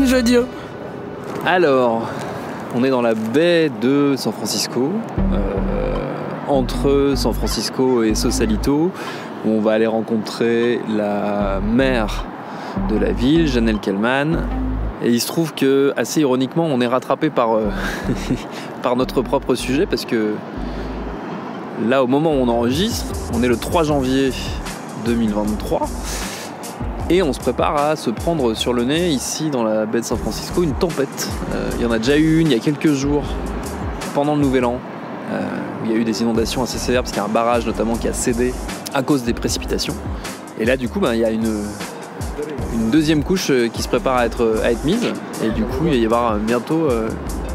Céline Jodio. Alors, on est dans la baie de San Francisco, entre San Francisco et Sausalito, où on va aller rencontrer la maire de la ville, Janelle Kellman. Et il se trouve que, assez ironiquement, on est rattrapé par, par notre propre sujet, parce que là, au moment où on enregistre, on est le 3 janvier 2023, et on se prépare à se prendre sur le nez, ici, dans la baie de San Francisco, une tempête. Il y en a déjà eu une il y a quelques jours, pendant le Nouvel An, où il y a eu des inondations assez sévères, parce qu'il y a un barrage, notamment, qui a cédé à cause des précipitations. Et là, du coup, il y a une deuxième couche qui se prépare à être mise, et du coup, il va y avoir bientôt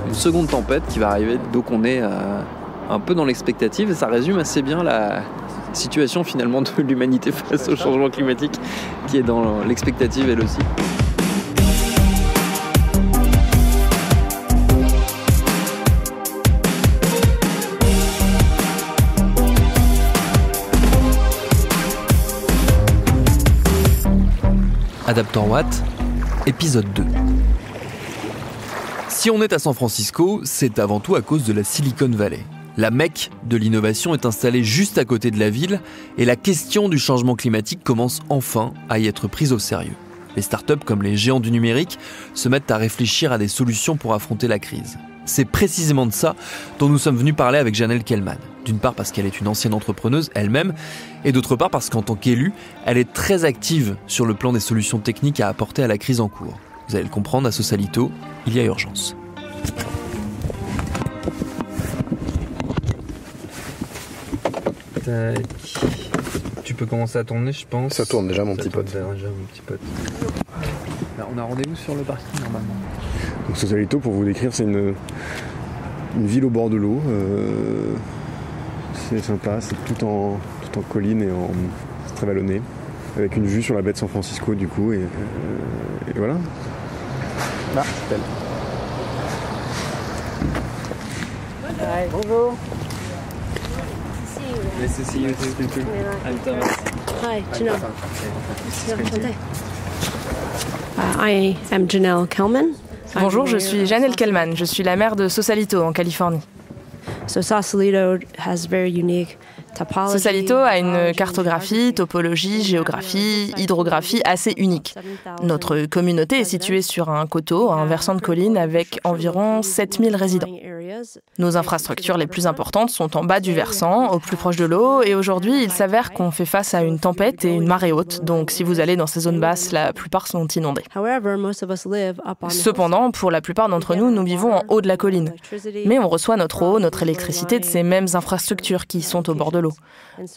une seconde tempête qui va arriver. Donc on est un peu dans l'expectative, et ça résume assez bien la situation finalement de l'humanité face au changement climatique, qui est dans l'expectative elle aussi. Adaptor Watt, épisode 2. Si on est à San Francisco, c'est avant tout à cause de la Silicon Valley. La Mecque de l'innovation est installée juste à côté de la ville, et la question du changement climatique commence enfin à y être prise au sérieux. Les startups, comme les géants du numérique, se mettent à réfléchir à des solutions pour affronter la crise. C'est précisément de ça dont nous sommes venus parler avec Janelle Kellman. D'une part parce qu'elle est une ancienne entrepreneuse elle-même, et d'autre part parce qu'en tant qu'élue, elle est très active sur le plan des solutions techniques à apporter à la crise en cours. Vous allez le comprendre, à Sausalito, il y a urgence. Tac. Tu peux commencer à tourner, je pense. Ça tourne déjà, mon petit pote. Là, on a rendez-vous sur le parking normalement. Donc Sausalito, pour vous décrire, c'est une ville au bord de l'eau. C'est sympa, c'est tout en colline et c'est très vallonné, avec une vue sur la baie de San Francisco du coup, et voilà. Ah, c'est elle. Hi. Bonjour. Nice to see you too. I'm Thomas. Hi, Janelle. I am Janelle Kellman. Bonjour, je suis Janelle Kellman, je suis la maire de Sausalito, en Californie. Sausalito a une cartographie, topologie, géographie, hydrographie assez unique. Notre communauté est située sur un coteau, un versant de colline avec environ 7000 résidents. Nos infrastructures les plus importantes sont en bas du versant, au plus proche de l'eau, et aujourd'hui, il s'avère qu'on fait face à une tempête et une marée haute, donc si vous allez dans ces zones basses, la plupart sont inondées. Cependant, pour la plupart d'entre nous, nous vivons en haut de la colline. Mais on reçoit notre eau, notre électricité de ces mêmes infrastructures qui sont au bord de l'eau.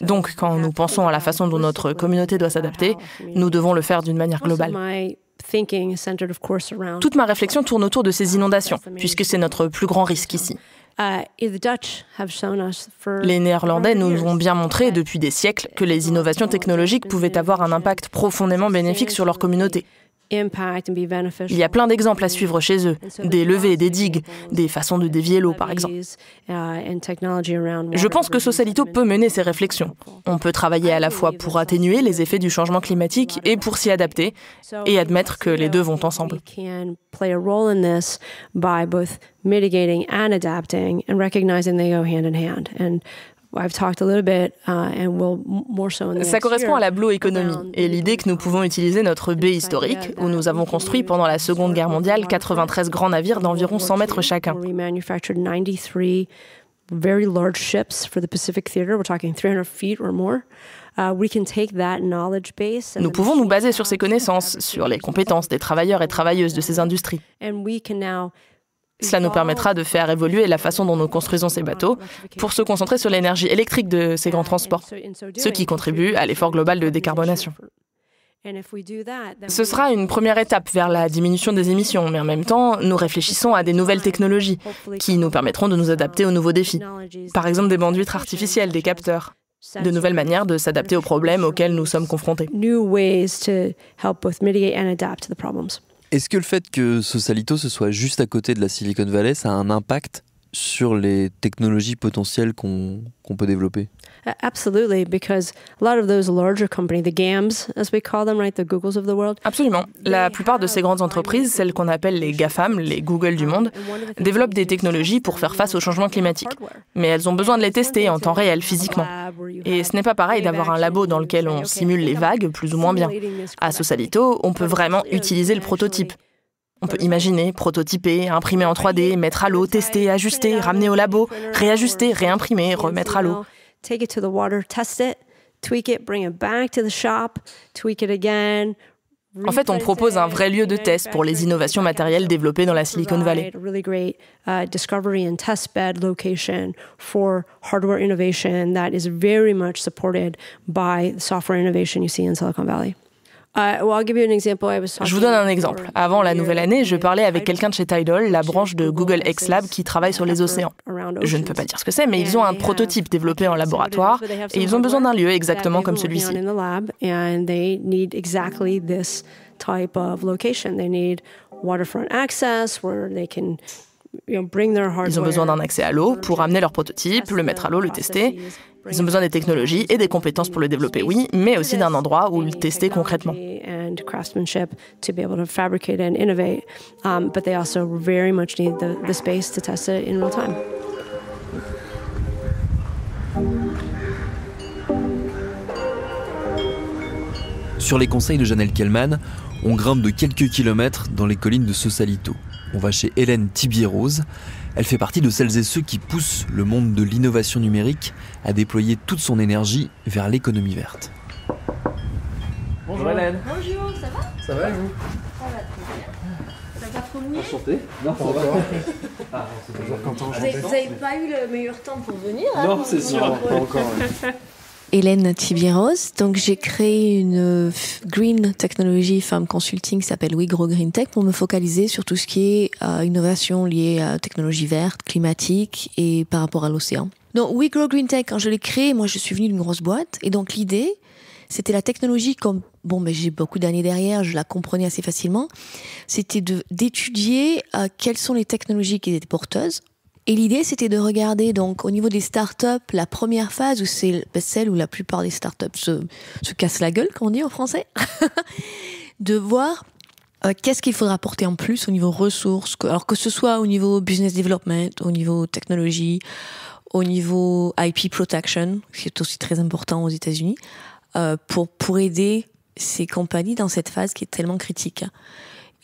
Donc, quand nous pensons à la façon dont notre communauté doit s'adapter, nous devons le faire d'une manière globale. Toute ma réflexion tourne autour de ces inondations, puisque c'est notre plus grand risque ici. Les Néerlandais nous ont bien montré depuis des siècles que les innovations technologiques pouvaient avoir un impact profondément bénéfique sur leur communauté. Il y a plein d'exemples à suivre chez eux, des levées, des digues, des façons de dévier l'eau par exemple. Je pense que Sausalito peut mener ces réflexions. On peut travailler à la fois pour atténuer les effets du changement climatique et pour s'y adapter, et admettre que les deux vont ensemble. Ça correspond à la Blue Economy et l'idée que nous pouvons utiliser notre baie historique, où nous avons construit pendant la Seconde Guerre mondiale 93 grands navires d'environ 100 mètres chacun. Nous pouvons nous baser sur ces connaissances, sur les compétences des travailleurs et travailleuses de ces industries. Cela nous permettra de faire évoluer la façon dont nous construisons ces bateaux pour se concentrer sur l'énergie électrique de ces grands transports, ce qui contribue à l'effort global de décarbonation. Ce sera une première étape vers la diminution des émissions, mais en même temps, nous réfléchissons à des nouvelles technologies qui nous permettront de nous adapter aux nouveaux défis. Par exemple, des bandes d'huîtres artificielles, des capteurs, de nouvelles manières de s'adapter aux problèmes auxquels nous sommes confrontés. Est-ce que le fait que Sausalito se soit juste à côté de la Silicon Valley, ça a un impact sur les technologies potentielles qu'on peut développer? Absolutely, because a lot of those larger companies, the GAMs, as we call them, right, the Googles of the world. Absolument. La plupart de ces grandes entreprises, celles qu'on appelle les GAFAM, les Google du monde, développent des technologies pour faire face au changement climatique. Mais elles ont besoin de les tester en temps réel, physiquement. Et ce n'est pas pareil d'avoir un labo dans lequel on simule les vagues plus ou moins bien. À Sausalito, on peut vraiment utiliser le prototype. On peut imaginer, prototyper, imprimer en 3D, mettre à l'eau, tester, ajuster, ramener au labo, réajuster, réimprimer, remettre à l'eau. Take it to the water, test it, tweak it, bring it back to the shop, tweak it again. En fait, on propose un vrai lieu de test pour les innovations matérielles développées dans la Silicon Valley. A really great discovery and test bed location for hardware innovation that is very much supported by the software innovation you see in Silicon Valley. Je vous donne un exemple. Avant la nouvelle année, je parlais avec quelqu'un de chez Tidal, la branche de Google X Lab qui travaille sur les océans. Je ne peux pas dire ce que c'est, mais ils ont un prototype développé en laboratoire et ils ont besoin d'un lieu exactement comme celui-ci. Ils ont besoin d'un accès à l'eau pour amener leur prototype, le mettre à l'eau, le tester. Ils ont besoin des technologies et des compétences pour le développer, oui, mais aussi d'un endroit où le tester concrètement. Sur les conseils de Janelle Kellman, on grimpe de quelques kilomètres dans les collines de Sausalito. On va chez Hélène Thibierose. Elle fait partie de celles et ceux qui poussent le monde de l'innovation numérique à déployer toute son énergie vers l'économie verte. Bonjour Hélène. Bonjour, ça va? Ça va et vous? Ça va très bien. Ça va pas trop mouillé? Enchanté. Non, ça va. Ah, c'est toujours content. Vous n'avez pas eu le meilleur temps pour venir? Non, c'est sûr. Pas encore. Hélène Thibierose, donc j'ai créé une green technology firm consulting qui s'appelle We Grow Green Tech pour me focaliser sur tout ce qui est innovation liée à technologie verte, climatique et par rapport à l'océan. Donc We Grow Green Tech, quand je l'ai créé, moi je suis venue d'une grosse boîte et donc l'idée, c'était la technologie comme, j'ai beaucoup d'années derrière, je la comprenais assez facilement, c'était d'étudier quelles sont les technologies qui étaient porteuses. Et l'idée, c'était de regarder, donc, au niveau des startups, la première phase, où c'est celle où la plupart des startups se cassent la gueule, comme on dit en français, de voir qu'est-ce qu'il faudra apporter en plus au niveau ressources, alors que ce soit au niveau business development, au niveau technologie, au niveau IP protection, qui est aussi très important aux États-Unis, pour aider ces compagnies dans cette phase qui est tellement critique.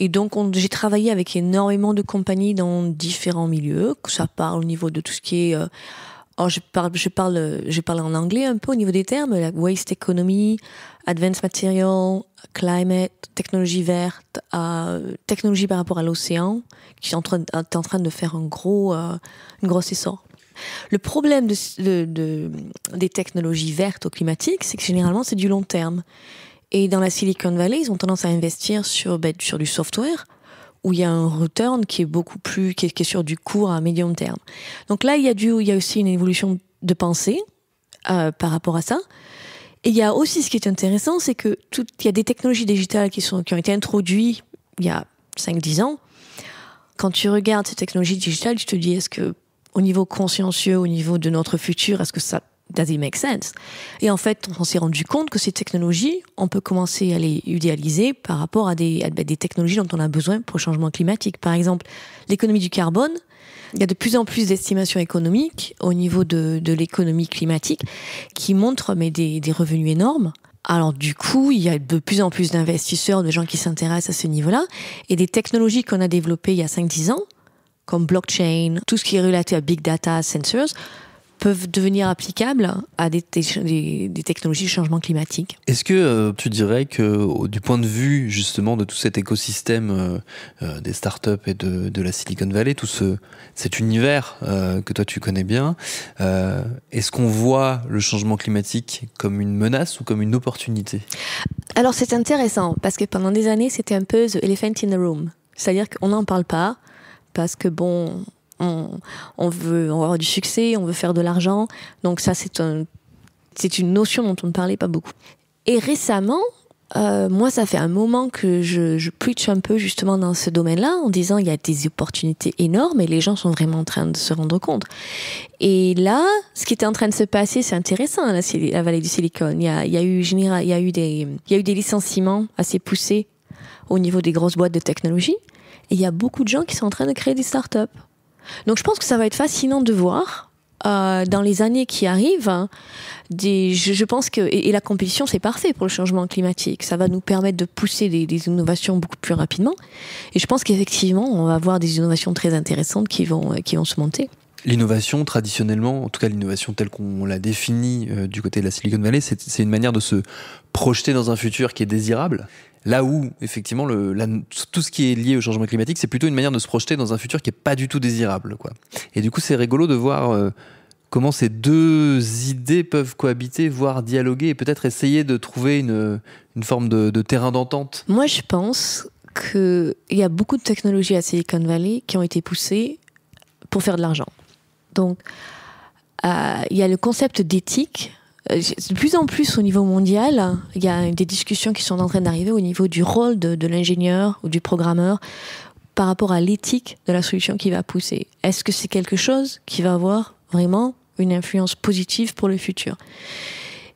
Et donc, j'ai travaillé avec énormément de compagnies dans différents milieux, que ça parle au niveau de tout ce qui est... je parle en anglais un peu au niveau des termes, la waste economy, advanced material, climate, technologie verte, technologie par rapport à l'océan, qui est en train de faire un gros essor. Le problème des technologies vertes ou climatiques, c'est que généralement, c'est du long terme. Et dans la Silicon Valley, ils ont tendance à investir sur du software, où il y a un return qui est beaucoup plus, qui est sur du court à médium terme. Donc là, il y a aussi une évolution de pensée par rapport à ça. Et il y a aussi, ce qui est intéressant, c'est que il y a des technologies digitales qui ont été introduites il y a 5-10 ans. Quand tu regardes ces technologies digitales, tu te dis, est-ce que, au niveau consciencieux, au niveau de notre futur, est-ce que ça does it make sense? Et en fait, on s'est rendu compte que ces technologies, on peut commencer à les idéaliser par rapport à des technologies dont on a besoin pour le changement climatique. Par exemple, l'économie du carbone. Il y a de plus en plus d'estimations économiques au niveau de l'économie climatique qui montrent des revenus énormes. Alors du coup, il y a de plus en plus d'investisseurs, de gens qui s'intéressent à ce niveau-là. Et des technologies qu'on a développées il y a 5-10 ans, comme blockchain, tout ce qui est relaté à big data, sensors, peuvent devenir applicables à des technologies de changement climatique. Est-ce que tu dirais que, du point de vue justement de tout cet écosystème des startups et de la Silicon Valley, tout cet univers que toi tu connais bien, est-ce qu'on voit le changement climatique comme une menace ou comme une opportunité? Alors c'est intéressant, parce que pendant des années, c'était un peu the elephant in the room. C'est-à-dire qu'on n'en parle pas, parce que on veut avoir du succès, on veut faire de l'argent. Donc ça, c'est une notion dont on ne parlait pas beaucoup. Et récemment, Moi, ça fait un moment que je preach un peu justement dans ce domaine-là, en disant il y a des opportunités énormes et les gens sont vraiment en train de se rendre compte. Et là, ce qui était en train de se passer, c'est intéressant, la vallée du Silicon. Il y a eu des licenciements assez poussés au niveau des grosses boîtes de technologie, et il y a beaucoup de gens qui sont en train de créer des startups. Donc, je pense que ça va être fascinant de voir. Dans les années qui arrivent, je pense que et la compétition c'est parfait pour le changement climatique. Ça va nous permettre de pousser des innovations beaucoup plus rapidement. Et je pense qu'effectivement, on va avoir des innovations très intéressantes qui vont se monter. L'innovation, traditionnellement, en tout cas l'innovation telle qu'on l'a définie du côté de la Silicon Valley, c'est une manière de se projeter dans un futur qui est désirable. Là où, effectivement, tout ce qui est lié au changement climatique, c'est plutôt une manière de se projeter dans un futur qui n'est pas du tout désirable, quoi. Et du coup, c'est rigolo de voir comment ces deux idées peuvent cohabiter, voire dialoguer, et peut-être essayer de trouver une forme de terrain d'entente. Moi, je pense qu'il y a beaucoup de technologies à Silicon Valley qui ont été poussées pour faire de l'argent. Donc, il y a le concept d'éthique. De plus en plus au niveau mondial, il y a des discussions qui sont en train d'arriver au niveau du rôle de l'ingénieur ou du programmeur par rapport à l'éthique de la solution qu'il va pousser. Est-ce que c'est quelque chose qui va avoir vraiment une influence positive pour le futur?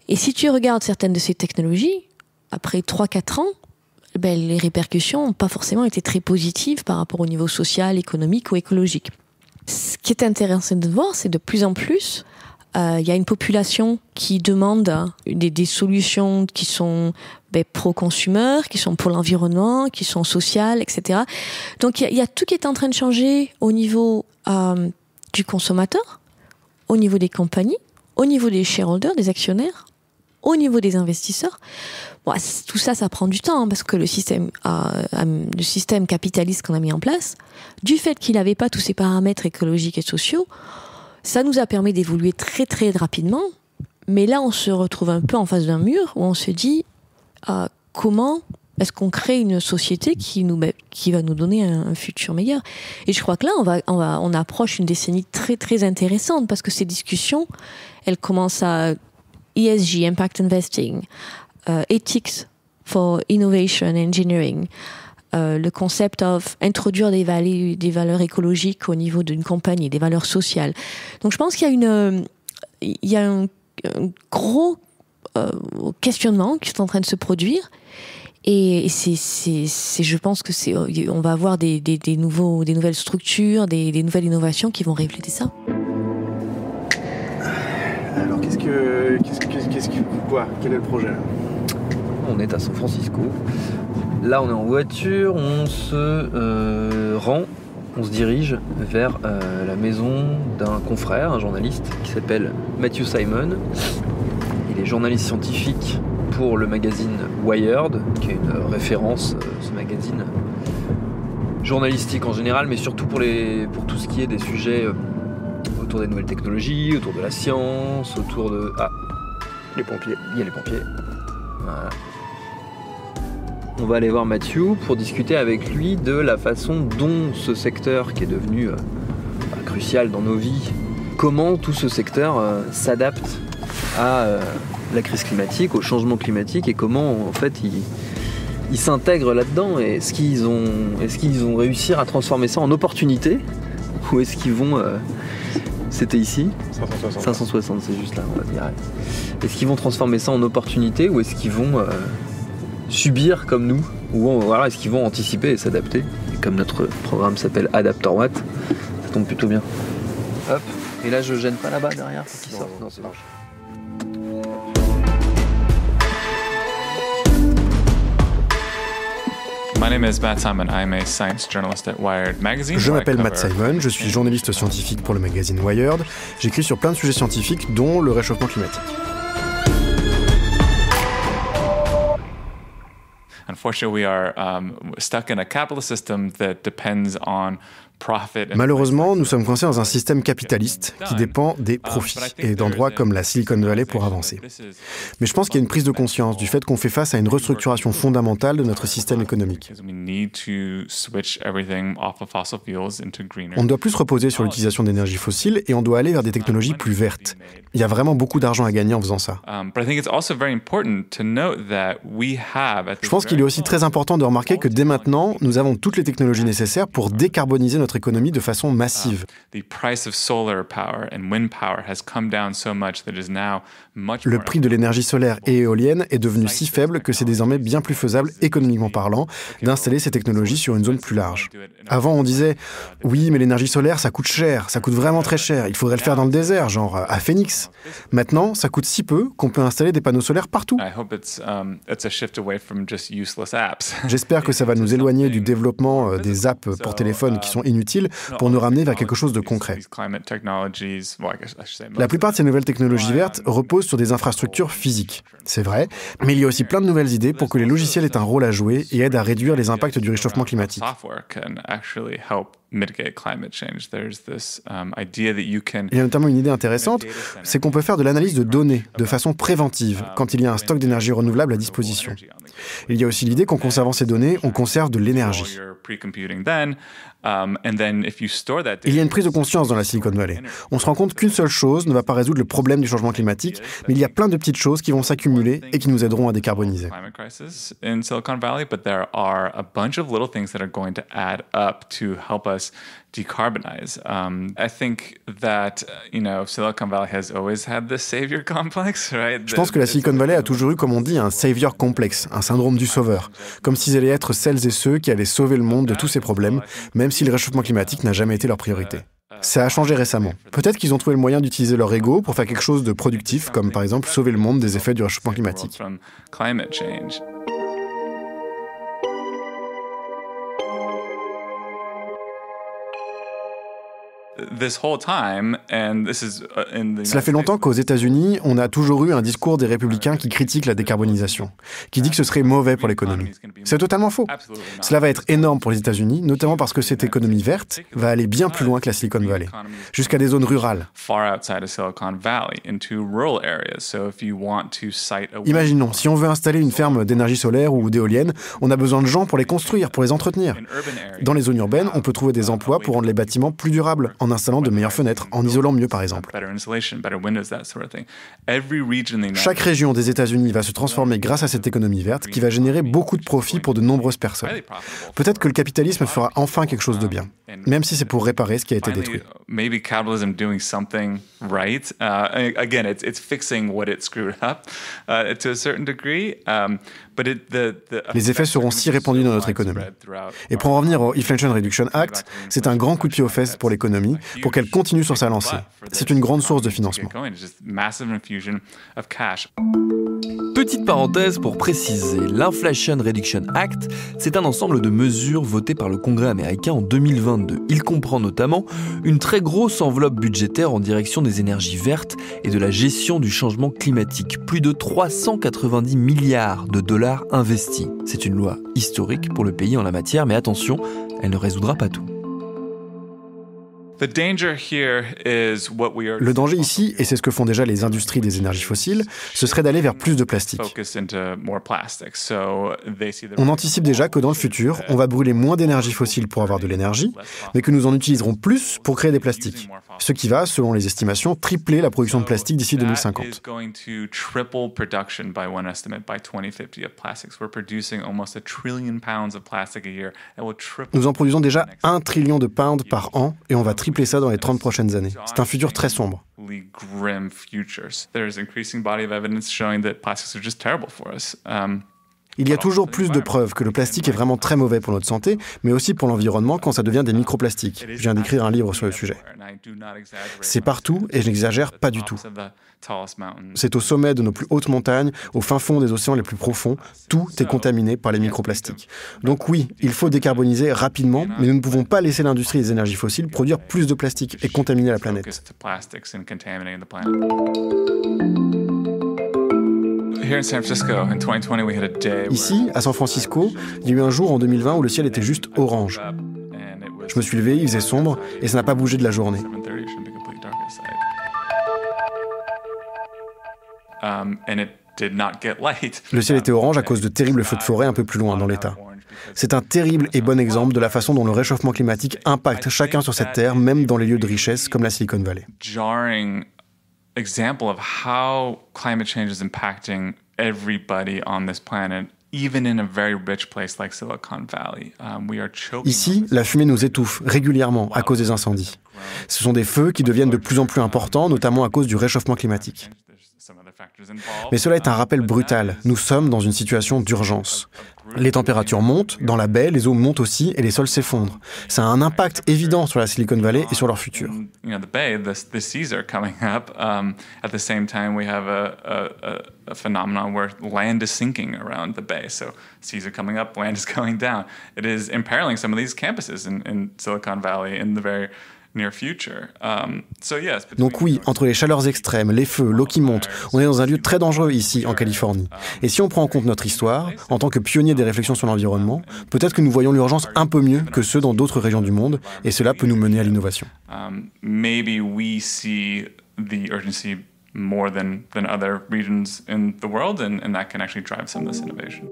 Et si tu regardes certaines de ces technologies, après 3-4 ans, les répercussions n'ont pas forcément été très positives par rapport au niveau social, économique ou écologique. Ce qui est intéressant de voir, c'est de plus en plus il y a une population qui demande des solutions qui sont pro-consumer, qui sont pour l'environnement, qui sont sociales, etc. Donc il y a tout qui est en train de changer au niveau du consommateur, au niveau des compagnies, au niveau des shareholders, des actionnaires, au niveau des investisseurs. Bon, tout ça, ça prend du temps parce que le système capitaliste qu'on a mis en place, du fait qu'il n'avait pas tous ces paramètres écologiques et sociaux, ça nous a permis d'évoluer très très rapidement, mais là on se retrouve un peu en face d'un mur où on se dit comment est-ce qu'on crée une société qui va nous donner un futur meilleur. Et je crois que là on approche une décennie très très intéressante parce que ces discussions, elles commencent à ESG, Impact Investing, Ethics for Innovation Engineering, le concept of introduire des valeurs écologiques au niveau d'une compagnie, des valeurs sociales. Donc je pense qu'il y a un gros questionnement qui est en train de se produire et je pense que on va avoir des nouvelles structures, des nouvelles innovations qui vont refléter ça. Alors quel est le projet là ? On est à San Francisco. Là, on est en voiture, on se dirige vers la maison d'un confrère, un journaliste qui s'appelle Matthew Simon. Il est journaliste scientifique pour le magazine Wired, qui est une référence, ce magazine journalistique en général, mais surtout pour tout ce qui est des sujets autour des nouvelles technologies, autour de la science, autour de... Ah, les pompiers. Il y a les pompiers. Voilà. On va aller voir Matthew pour discuter avec lui de la façon dont ce secteur qui est devenu crucial dans nos vies, comment tout ce secteur s'adapte à la crise climatique, au changement climatique et comment en fait ils s'intègrent là-dedans et est-ce qu'ils vont réussir à transformer ça en opportunité ou est-ce qu'ils vont... C'était ici 560, c'est juste là, on va dire. Est-ce qu'ils vont transformer ça en opportunité ou est-ce qu'ils vont... subir comme nous, ou voilà, est-ce qu'ils vont anticiper et s'adapter? Et comme notre programme s'appelle Adapter What, ça tombe plutôt bien. Hop, et là je gêne pas là-bas derrière pour qu'ils sortent. Non, c'est large. Je m'appelle Matt Simon, je suis journaliste scientifique pour le magazine Wired. J'écris sur plein de sujets scientifiques, dont le réchauffement climatique. Unfortunately, we are stuck in a capitalist system that depends on Malheureusement, nous sommes coincés dans un système capitaliste qui dépend des profits et d'endroits comme la Silicon Valley pour avancer. Mais je pense qu'il y a une prise de conscience du fait qu'on fait face à une restructuration fondamentale de notre système économique. On ne doit plus se reposer sur l'utilisation d'énergie fossile et on doit aller vers des technologies plus vertes. Il y a vraiment beaucoup d'argent à gagner en faisant ça. Je pense qu'il est aussi très important de remarquer que dès maintenant, nous avons toutes les technologies nécessaires pour décarboniser notre économie de façon massive. Le prix de l'énergie solaire et éolienne est devenu si faible que c'est désormais bien plus faisable, économiquement parlant, d'installer ces technologies sur une zone plus large. Avant, on disait « Oui, mais l'énergie solaire, ça coûte cher, ça coûte vraiment très cher, il faudrait le faire dans le désert, genre à Phoenix. » Maintenant, ça coûte si peu qu'on peut installer des panneaux solaires partout. J'espère que ça va nous éloigner du développement des apps pour téléphone qui sont inutiles pour nous ramener vers quelque chose de concret. La plupart de ces nouvelles technologies vertes reposent sur des infrastructures physiques. C'est vrai, mais il y a aussi plein de nouvelles idées pour que les logiciels aient un rôle à jouer et aident à réduire les impacts du réchauffement climatique. Il y a notamment une idée intéressante, c'est qu'on peut faire de l'analyse de données de façon préventive quand il y a un stock d'énergie renouvelable à disposition. Il y a aussi l'idée qu'en conservant ces données, on conserve de l'énergie. Il y a une prise de conscience dans la Silicon Valley. On se rend compte qu'une seule chose ne va pas résoudre le problème du changement climatique, mais il y a plein de petites choses qui vont s'accumuler et qui nous aideront à décarboniser. Decarbonize. I think that, Silicon Valley has always had this savior complex, right? Je pense que la Silicon Valley a toujours eu, comme on dit, un savior complexe, un syndrome du sauveur, comme s'ils allaient être celles et ceux qui allaient sauver le monde de tous ces problèmes, même si le réchauffement climatique n'a jamais été leur priorité. Ça a changé récemment. Peut-être qu'ils ont trouvé le moyen d'utiliser leur ego pour faire quelque chose de productif, comme par exemple sauver le monde des effets du réchauffement climatique. Cela fait longtemps qu'aux États-Unis, on a toujours eu un discours des républicains qui critiquent la décarbonisation, qui dit que ce serait mauvais pour l'économie. C'est totalement faux. Cela va être énorme pour les États-Unis, notamment parce que cette économie verte va aller bien plus loin que la Silicon Valley, jusqu'à des zones rurales. Imaginons, si on veut installer une ferme d'énergie solaire ou d'éolienne, on a besoin de gens pour les construire, pour les entretenir. Dans les zones urbaines, on peut trouver des emplois pour rendre les bâtiments plus durables, en installant de meilleures fenêtres, en isolant mieux par exemple. Chaque région des États-Unis va se transformer grâce à cette économie verte qui va générer beaucoup de profits pour de nombreuses personnes. Peut-être que le capitalisme fera enfin quelque chose de bien, même si c'est pour réparer ce qui a été détruit. Les effets seront si répandus dans notre économie. Et pour en revenir au Inflation Reduction Act, c'est un grand coup de pied aux fesses pour l'économie, pour qu'elle continue sur sa lancée. C'est une grande source de financement. Petite parenthèse pour préciser, l'Inflation Reduction Act, c'est un ensemble de mesures votées par le Congrès américain en 2022. Il comprend notamment une très grosse enveloppe budgétaire en direction des énergies vertes et de la gestion du changement climatique. Plus de 390 milliards de dollars investis. C'est une loi historique pour le pays en la matière, mais attention, elle ne résoudra pas tout. Le danger ici, et c'est ce que font déjà les industries des énergies fossiles, ce serait d'aller vers plus de plastique. On anticipe déjà que dans le futur, on va brûler moins d'énergie fossile pour avoir de l'énergie, mais que nous en utiliserons plus pour créer des plastiques. Ce qui va, selon les estimations, tripler la production de plastique d'ici 2050. Nous en produisons déjà 1 trillion de pounds par an, et on va tripler ça dans les 30 prochaines années. C'est un futur très sombre. Il y a toujours plus de preuves que le plastique est vraiment très mauvais pour notre santé, mais aussi pour l'environnement quand ça devient des microplastiques. Je viens d'écrire un livre sur le sujet. C'est partout et je n'exagère pas du tout. C'est au sommet de nos plus hautes montagnes, au fin fond des océans les plus profonds, tout est contaminé par les microplastiques. Donc oui, il faut décarboniser rapidement, mais nous ne pouvons pas laisser l'industrie des énergies fossiles produire plus de plastique et contaminer la planète. Ici, à San Francisco, il y a eu un jour en 2020 où le ciel était juste orange. Je me suis levé, il faisait sombre, et ça n'a pas bougé de la journée. Le ciel était orange à cause de terribles feux de forêt un peu plus loin dans l'État. C'est un terrible et bon exemple de la façon dont le réchauffement climatique impacte chacun sur cette terre, même dans les lieux de richesse comme la Silicon Valley. Example of how climate change is impacting everybody on this planet, even in a very rich place like Silicon Valley. We are choking. Ici, la fumée nous étouffe régulièrement à cause des incendies. Ce sont des feux qui deviennent de plus en plus importants, notamment à cause du réchauffement climatique. Mais cela est un rappel brutal. Nous sommes dans une situation d'urgence. Les températures montent, dans la baie, les eaux montent aussi et les sols s'effondrent. Ça a un impact évident sur la Silicon Valley et sur leur futur. The seas are coming up. At the same time, we have a phenomenon where land is sinking around the bay. So seas are coming up, land is going down. It is imperiling some of these campuses in Silicon Valley in the very near future. Donc oui, entre les chaleurs extrêmes, les feux, l'eau qui monte, on est dans un lieu très dangereux ici, en Californie. Et si on prend en compte notre histoire, en tant que pionniers des réflexions sur l'environnement, peut-être que nous voyons l'urgence un peu mieux que ceux dans d'autres régions du monde, et cela peut nous mener à l'innovation. Maybe we see the urgency more than other regions in the world, and that can actually drive some of this innovation.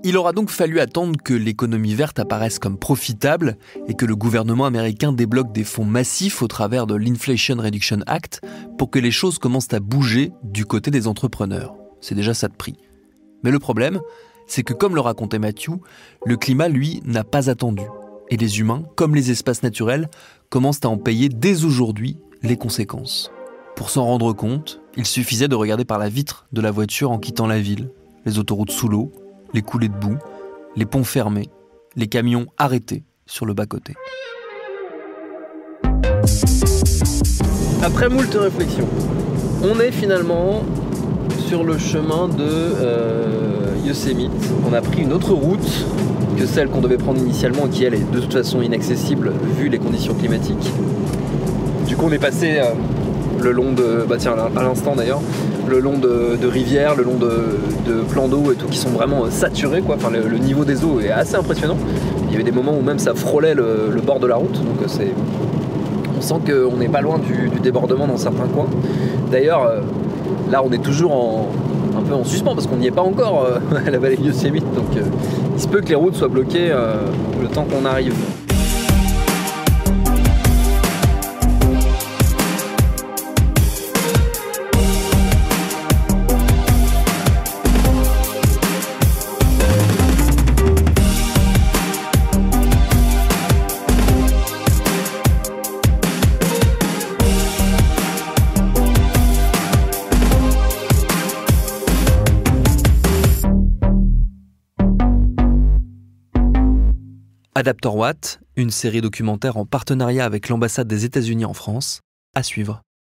Il aura donc fallu attendre que l'économie verte apparaisse comme profitable et que le gouvernement américain débloque des fonds massifs au travers de l'Inflation Reduction Act pour que les choses commencent à bouger du côté des entrepreneurs. C'est déjà ça de prix. Mais le problème, c'est que comme le racontait Matthew, le climat, lui, n'a pas attendu. Et les humains, comme les espaces naturels, commencent à en payer dès aujourd'hui les conséquences. Pour s'en rendre compte, il suffisait de regarder par la vitre de la voiture en quittant la ville, les autoroutes sous l'eau, les coulées de boue, les ponts fermés, les camions arrêtés sur le bas-côté. Après moult réflexions, on est finalement sur le chemin de Yosemite. On a pris une autre route que celle qu'on devait prendre initialement, qui elle est de toute façon inaccessible vu les conditions climatiques. Du coup on est passé le long de, à l'instant d'ailleurs, le long de rivières, le long de plans d'eau et tout qui sont vraiment saturés, quoi. Enfin, le niveau des eaux est assez impressionnant. Il y avait des moments où même ça frôlait le bord de la route, donc on sent qu'on n'est pas loin du débordement dans certains coins. D'ailleurs, là on est toujours un peu en suspens parce qu'on n'y est pas encore à la vallée de Yosemite, donc il se peut que les routes soient bloquées le temps qu'on arrive. Adapter Watt, une série documentaire en partenariat avec l'ambassade des États-Unis en France, à suivre.